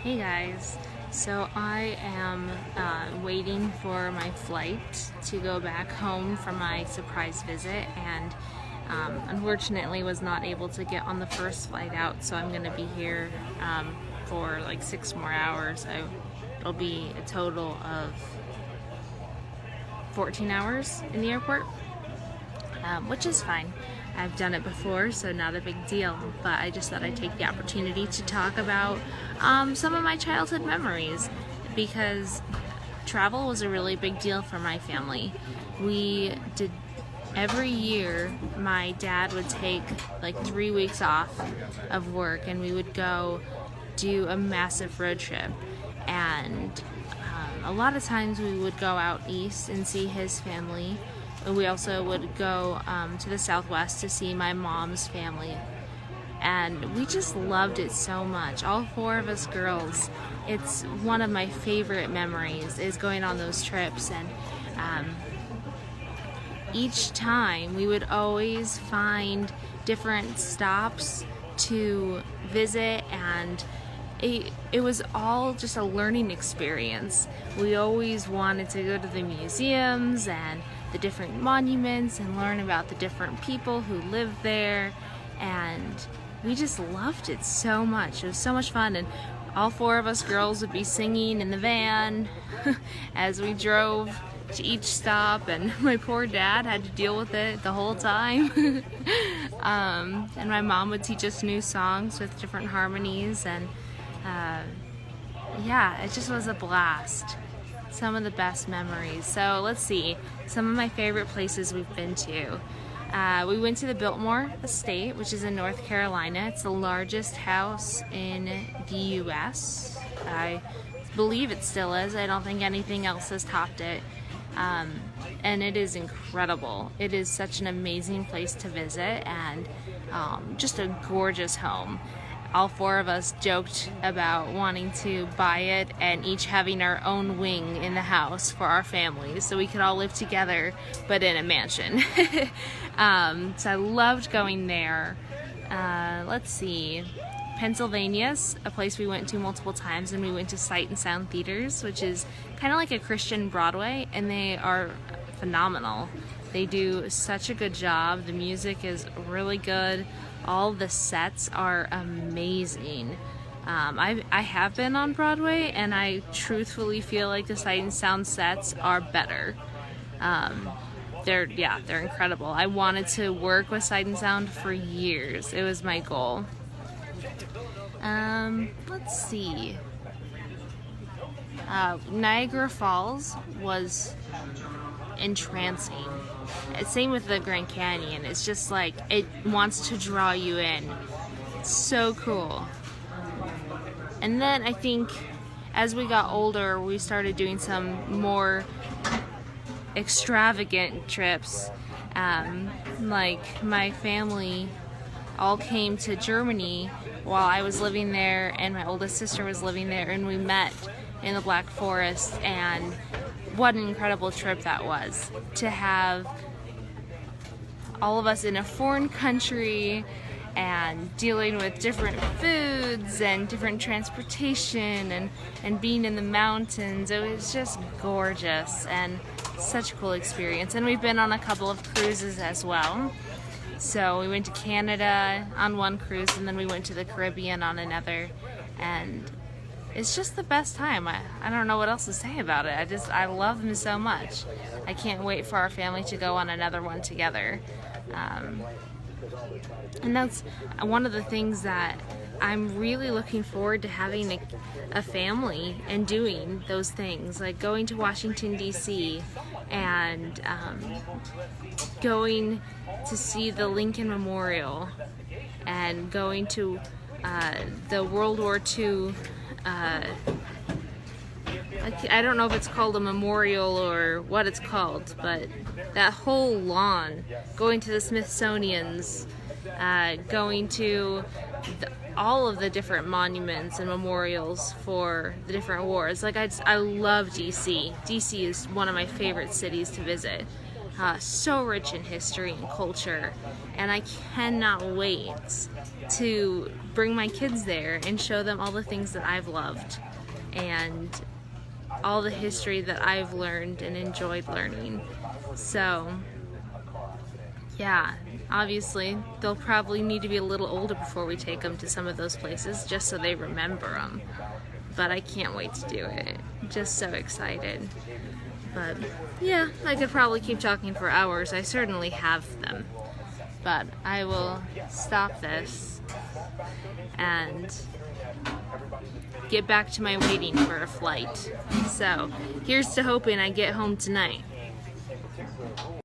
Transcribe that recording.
Hey guys, so I am waiting for my flight to go back home from my surprise visit, and unfortunately was not able to get on the first flight out, so I'm going to be here for like 6 more hours. It'll be a total of 14 hours in the airport, which is fine. I've done it before, so not a big deal, but I just thought I'd take the opportunity to talk about some of my childhood memories, because travel was a really big deal for my family. We did every year. My dad would take like 3 weeks off of work and we would go do a massive road trip, and a lot of times we would go out east and see his family. We also would go to the Southwest to see my mom's family, and we just loved it so much. All 4 of us girls, it's one of my favorite memories is going on those trips, and each time we would always find different stops to visit, and it was all just a learning experience. We always wanted to go to the museums and the different monuments and learn about the different people who lived there, and we just loved it so much. It was so much fun, and all 4 of us girls would be singing in the van as we drove to each stop, and my poor dad had to deal with it the whole time. And my mom would teach us new songs with different harmonies, and yeah, it just was a blast. Some of the best memories. So let's see, some of my favorite places we've been to. We went to the Biltmore Estate, which is in North Carolina. It's the largest house in the US. I believe it still is. I don't think anything else has topped it. And it is incredible. It is such an amazing place to visit, and just a gorgeous home. All 4 of us joked about wanting to buy it and each having our own wing in the house for our families so we could all live together, but in a mansion. So I loved going there. Let's see. Pennsylvania's a place we went to multiple times, and we went to Sight and Sound Theaters, which is kind of like a Christian Broadway, and they are phenomenal. They do such a good job. The music is really good. All the sets are amazing. I have been on Broadway, and I truthfully feel like the Sight and Sound sets are better. They're incredible. I wanted to work with Sight and Sound for years. It was my goal. Let's see. Niagara Falls was entrancing. Same with the Grand Canyon. It's just like it wants to draw you in. It's so cool. And then I think as we got older, we started doing some more extravagant trips. Like my family all came to Germany while I was living there, and my oldest sister was living there, and we met in the Black Forest, and what an incredible trip that was, to have all of us in a foreign country and dealing with different foods and different transportation, and being in the mountains. It was just gorgeous and such a cool experience. And we've been on a couple of cruises as well. So we went to Canada on one cruise, and then we went to the Caribbean on another, and it's just the best time. I don't know what else to say about it. I love them so much. I can't wait for our family to go on another one together. And that's one of the things that I'm really looking forward to, having a family and doing those things, like going to Washington, D.C. and going to see the Lincoln Memorial, and going to the World War II I don't know if it's called a memorial or what it's called, but that whole lawn, going to the Smithsonian's, going to all of the different monuments and memorials for the different wars. Like I love DC. DC is one of my favorite cities to visit. So rich in history and culture, and I cannot wait to bring my kids there and show them all the things that I've loved and all the history that I've learned and enjoyed learning. So yeah, obviously they'll probably need to be a little older before we take them to some of those places, just so they remember them. But I can't wait to do it. Just so excited. But yeah, I could probably keep talking for hours. I certainly have them. But I will stop this and get back to my waiting for a flight. So here's to hoping I get home tonight.